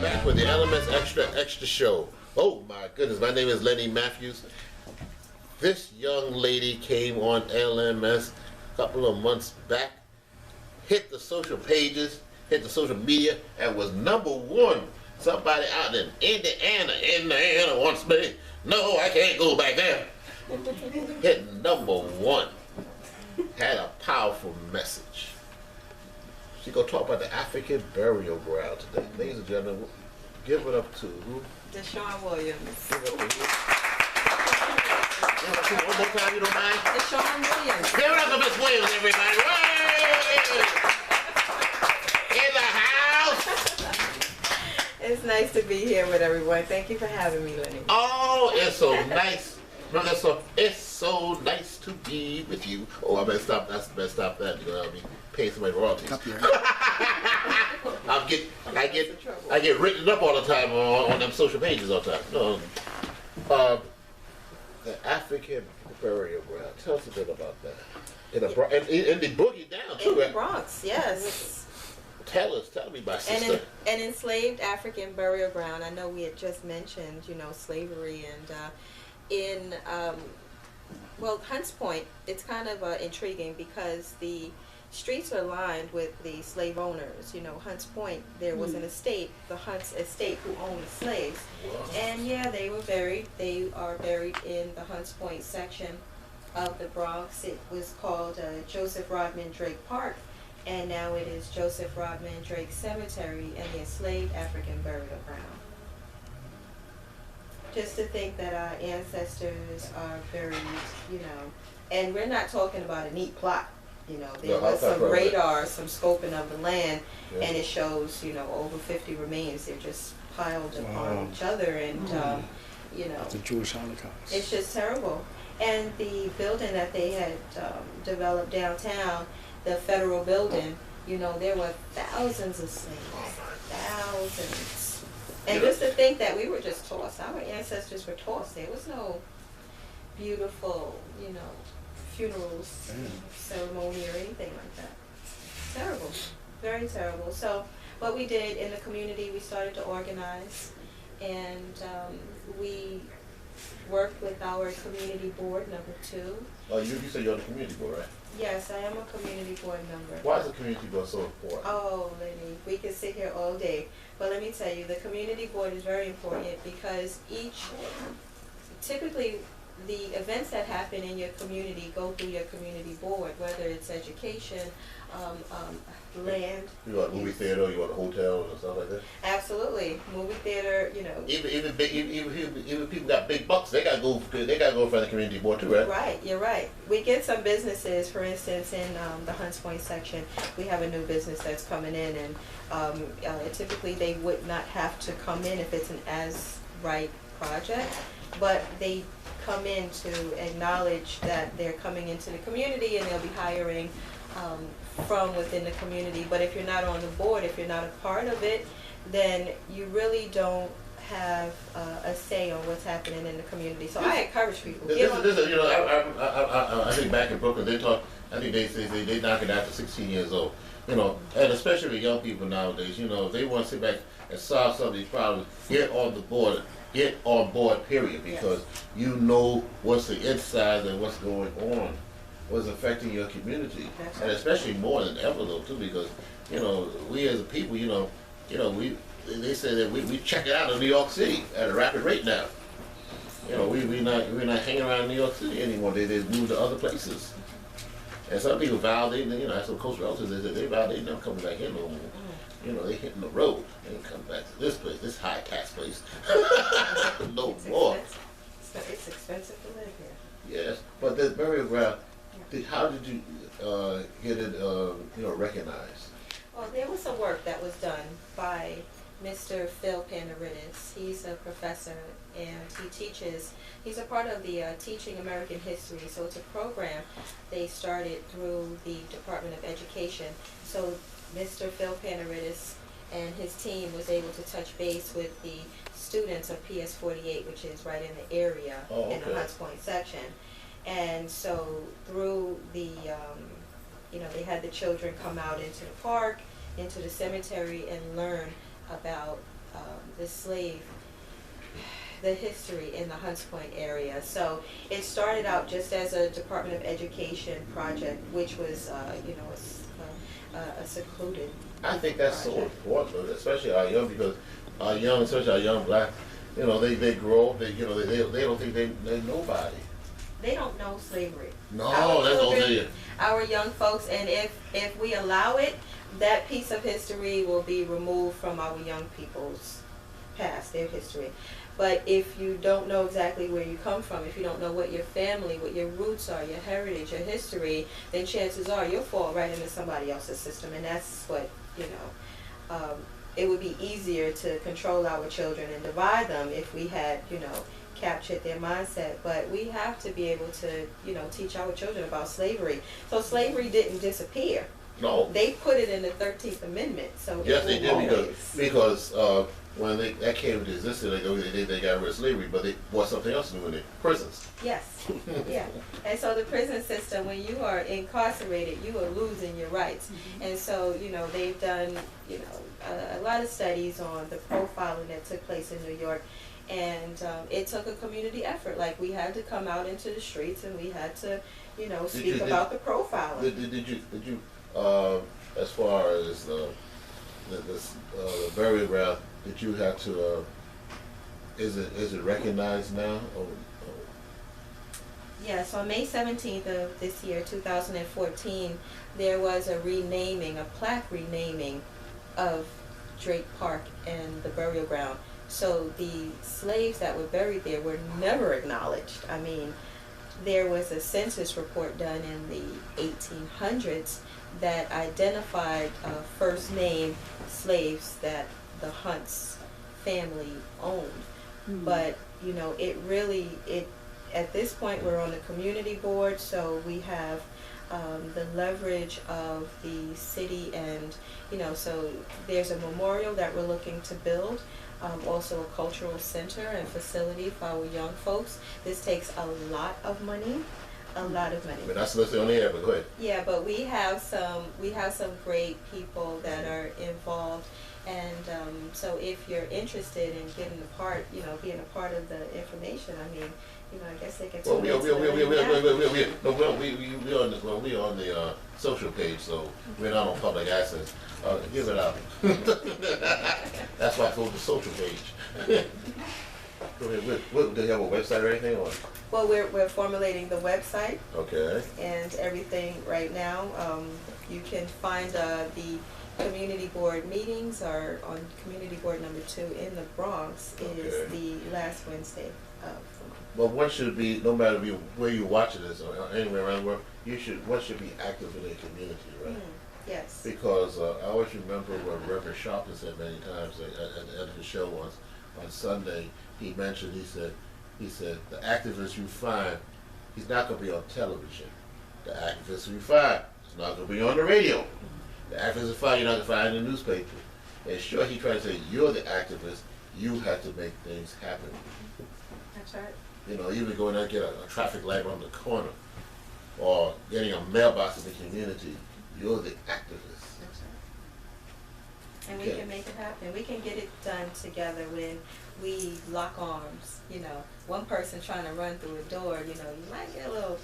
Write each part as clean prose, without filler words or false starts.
back with the LMS Extra Show. Oh my goodness, my name is Lenny Matthews. This young lady came on LMS a couple of months back, hit the social pages, hit the social media, and was #1. Somebody out in Indiana wants me. No, I can't go back there. Hit #1. Had a powerful message. She's going to talk about the African burial ground today. Ladies and gentlemen, give it up to who? Deshawn Williams. Give it up to who? Give it up to one more time, you don't mind? Deshawn Williams. Give it up to Miss Williams, everybody. Way! In the house! It's nice to be here with everyone. Thank you for having me, Lenny. Oh, it's so nice. It's so nice to be with you. Oh, I better stop. That's the best. Stop that. You know what I mean? Pay somebody royalties. I get written up all the time on them social pages all the time. No, the African burial ground. Tell us a bit about that. In the boogie down too. In the Bronx, yes. Tell me, my sister. An enslaved African burial ground. I know we had just mentioned, slavery and well, Hunts Point. It's kind of intriguing because the streets are lined with the slave owners. Hunts Point, there was an estate, the Hunts estate, who owned the slaves. Wow. And yeah, they were buried. They are buried in the Hunts Point section of the Bronx. It was called Joseph Rodman Drake Park, and now it is Joseph Rodman Drake Cemetery and the Enslaved African Burial Ground. Just to think that our ancestors are buried, and we're not talking about a neat plot. There was some radar, some scoping of the land, and it shows, over 50 remains. They're just piled upon each other, and, the Jewish Holocaust. It's just terrible. And the building that they had developed downtown, the federal building, there were thousands of slaves, thousands. And just to think that we were just tossed, our ancestors were tossed. There was no beautiful, funerals, ceremony or anything like that. Terrible, very terrible. So what we did in the community, we started to organize, and we worked with our community board, #2. Oh, you said you're on the community board, right? Yes, I am a community board member. Why is the community board so important? Oh, Lenny, we could sit here all day. But let me tell you, the community board is very important because typically the events that happen in your community go through your community board, whether it's education, land. You want a movie theater, you want a hotel or stuff like that? Absolutely, movie theater. Even people got big bucks. They gotta go in front of the community board too, right? Right, you're right. We get some businesses, for instance, in the Hunts Point section. We have a new business that's coming in, and typically they would not have to come in if it's an as-right project, but they come in to acknowledge that they're coming into the community and they'll be hiring from within the community. But if you're not on the board, if you're not a part of it, then you really don't have a say on what's happening in the community. So I encourage people. I think back in Brooklyn, I think they knock it out to 16 years old. And especially with young people nowadays, if they want to sit back and solve some of these problems, get on board, period, because you know what's the inside and what's going on, what's affecting your community, and especially more than ever though too, because we as a people, they say that we check it out in New York City at a rapid rate now. We're not hanging around New York City anymore. They move to other places, and some people vow they have some close relatives they vow they never coming back here no more. They hitting the road. They ain't coming back to this place, this high tax place. No more. It's expensive to live here. Yes, but the burial ground, how did you get it, recognized? Well, there was some work that was done by Mr. Phil Panaritis. He's a professor and he's a part of the Teaching American History. So it's a program they started through the Department of Education. So Mr. Phil Panaritis and his team was able to touch base with the students of PS 48, which is right in the area in the Hunts Point section. And so through the, they had the children come out into the park, into the cemetery, and learn about the slave, the history in the Hunts Point area. So it started out just as a Department of Education project, which was, a secluded I think that's so project. important, especially our young, because our young, especially our young black, they grow up, they don't think they're nobody. They don't know slavery. No, Our that's all children, they. our young folks, and if we allow it, that piece of history will be removed from our young people's past, their history. But if you don't know exactly where you come from, if you don't know what your family, what your roots are, your heritage, your history, then chances are you'll fall right into somebody else's system. And that's what, it would be easier to control our children and divide them if we had, captured their mindset. But we have to be able to, teach our children about slavery. So slavery didn't disappear. No. They put it in the 13th Amendment. So Yes, they it did, will always. because when that came into existence, they got rid of slavery, but they brought something else new in it, prisons. Yes, yeah. And so the prison system, when you are incarcerated, you are losing your rights. And so, they've done, a lot of studies on the profiling that took place in New York. And it took a community effort. Like, we had to come out into the streets and we had to, speak about the profiling. Did you as far as the burial ground, did you have to, is it recognized now? Yes, on May 17th of this year, 2014, there was a plaque renaming of Drake Park and the burial ground. So the slaves that were buried there were never acknowledged. I mean, there was a census report done in the 1800s that identified first name slaves that the Hunts family owned. But, at this point we're on the community board, so we have the leverage of the city, and, so there's a memorial that we're looking to build. Also a cultural center and facility for our young folks. This takes a lot of money. But that's listed on the air, but go ahead. Yeah, but we have some great people that are involved, and so if you're interested in getting a part, being a part of the information, I mean, I guess they can. Well, we on the social page, so we're not on public access. Give it out. That's why I go to the social page. Go ahead. Do you have a website or anything? Or? Well, we're formulating the website. Okay. And everything right now. You can find the community board meetings are on community board number 2 in the Bronx. Is the last Wednesday of the month. Well, one should be, no matter where you watch this or anywhere around the world, one should be active in the community, right? Yes. Because I always remember what Reverend Sharpton said many times at the end of the show once on Sunday. He mentioned, he said, the activist you find, he's not going to be on television. The activist you find, he's not going to be on the radio. The activist you find, you're not going to find in the newspaper. And sure, he tried to say, you're the activist, you have to make things happen. That's right. Even going out and get a traffic light on the corner, or getting a mailbox in the community, you're the activist. That's right. And we can make it happen. We can get it done together when we lock arms. One person trying to run through a door, you might get a little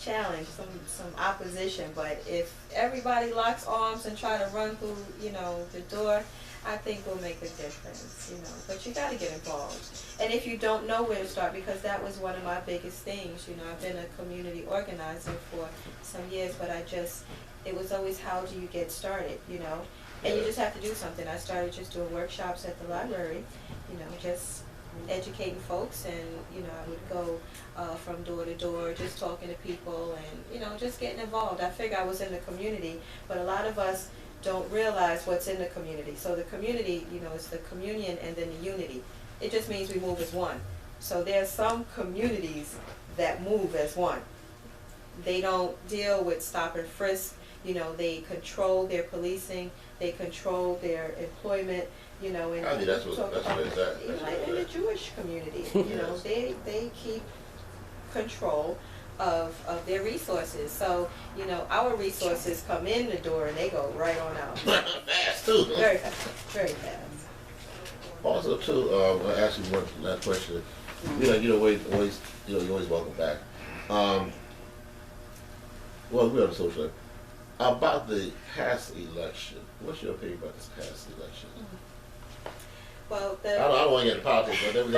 challenge, some opposition, but if everybody locks arms and try to run through, the door, I think will make a difference, but you got to get involved. And if you don't know where to start, because that was one of my biggest things, I've been a community organizer for some years, but it was always, how do you get started, and you just have to do something. I started just doing workshops at the library, just educating folks, and I would go from door to door, just talking to people, and just getting involved. I figured I was in the community, but a lot of us don't realize what's in the community. So the community, is the communion and then the unity. It just means we move as one. So there's some communities that move as one. They don't deal with stop and frisk. They control their policing, they control their employment. And I think that's what it's at. Like in the Jewish community, they keep control of their resources. So, our resources come in the door and they go right on out. Fast too. Very fast, very fast. Also, too, I ask you one last question. You always welcome back. Well, we're on the social about the past election. What's your opinion about this past election? Well, I don't want to get into politics, but then we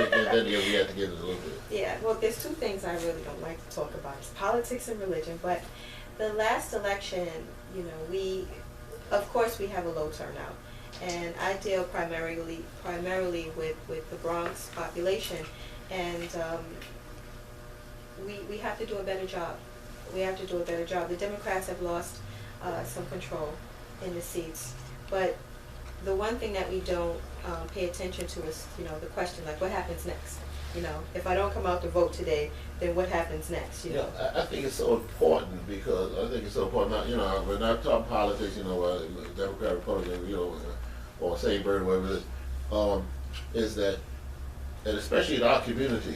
have to get it a little bit. yeah, well, there's two things I really don't like to talk about. It's politics and religion. But the last election, of course we have a low turnout. And I deal primarily with the Bronx population. And we have to do a better job. We have to do a better job. The Democrats have lost some control in the seats. But the one thing that we don't pay attention to is, the question, like, what happens next? If I don't come out to vote today, then what happens next? I think it's so important because we're not talking politics, Democrat, Republican, or same bird, whatever it is that, and especially in our community,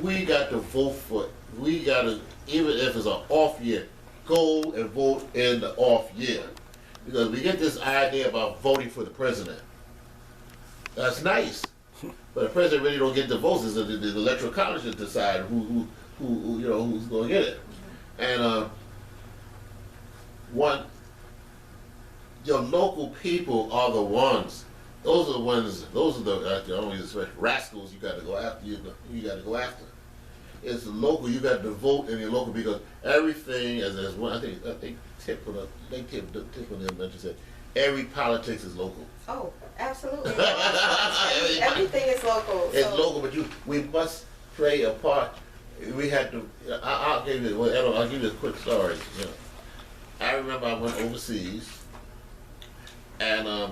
we got to vote for, even if it's an off year, go and vote in the off year. Because we get this idea about voting for the president. That's nice. But the president really don't get the votes. It's the electoral college that decide who's going to get it. And your local people are the ones. Those are the only rascals you got to go after. You got to go after. It's the local. You got to vote in your local because everything as one. I think Tip on them mentioned said every politics is local. Oh, absolutely. Everything is local. It's local, but we must play a part. We had to. I'll give you a quick story. I remember I went overseas, and I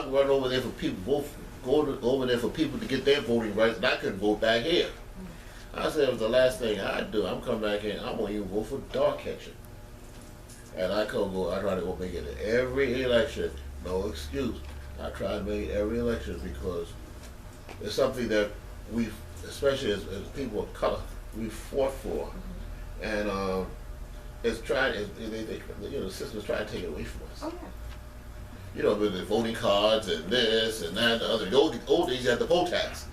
run over there for people, go over there for people to get their voting rights, and I couldn't vote back here. I said it was the last thing I'd do. I'm coming back here. I'm gonna even vote for dog catching. And I try to go make it every election. No excuse. I try to make it every election because it's something that we, especially as people of color, we fought for. And it's trying. The system's trying to take it away from us. Oh yeah. With the voting cards and this and that and the other. The old days you had the poll tax,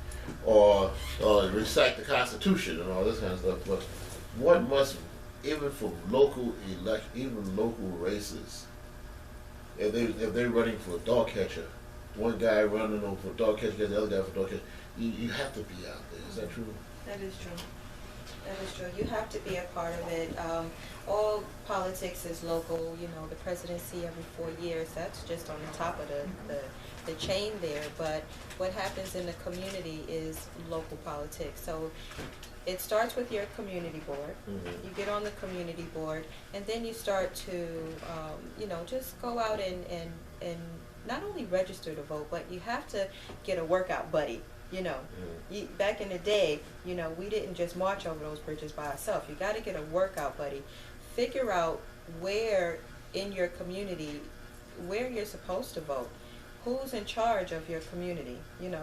or recite the Constitution and all this kind of stuff. But one must, even for local races, if they're running for a dog catcher, one guy running for dog catcher, the other guy for dog catcher, you have to be out there. Is that true? That is true. That is true. You have to be a part of it. All politics is local. The presidency every 4 years. That's just on the top of the chain there. But what happens in the community is local politics. So it starts with your community board. You get on the community board, and then you start to, just go out and not only register to vote, but you have to get a workout buddy. Back in the day, we didn't just march over those bridges by ourselves. You got to get a workout buddy. Figure out where in your community, where you're supposed to vote. Who's in charge of your community?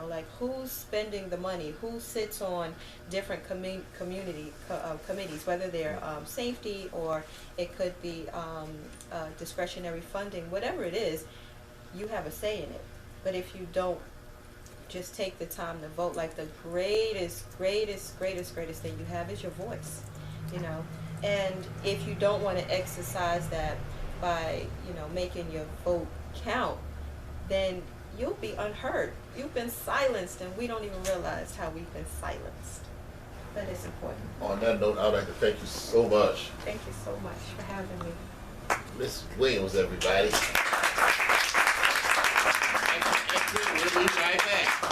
Like who's spending the money? Who sits on different community committees, whether they're safety or it could be discretionary funding, whatever it is, you have a say in it. But if you don't just take the time to vote, like the greatest thing you have is your voice, And if you don't want to exercise that by, making your vote count, then you'll be unheard. You've been silenced, and we don't even realize how we've been silenced. That is important. On that note, I'd like to thank you so much. Thank you so much for having me. Miss Williams, everybody. We'll be right back.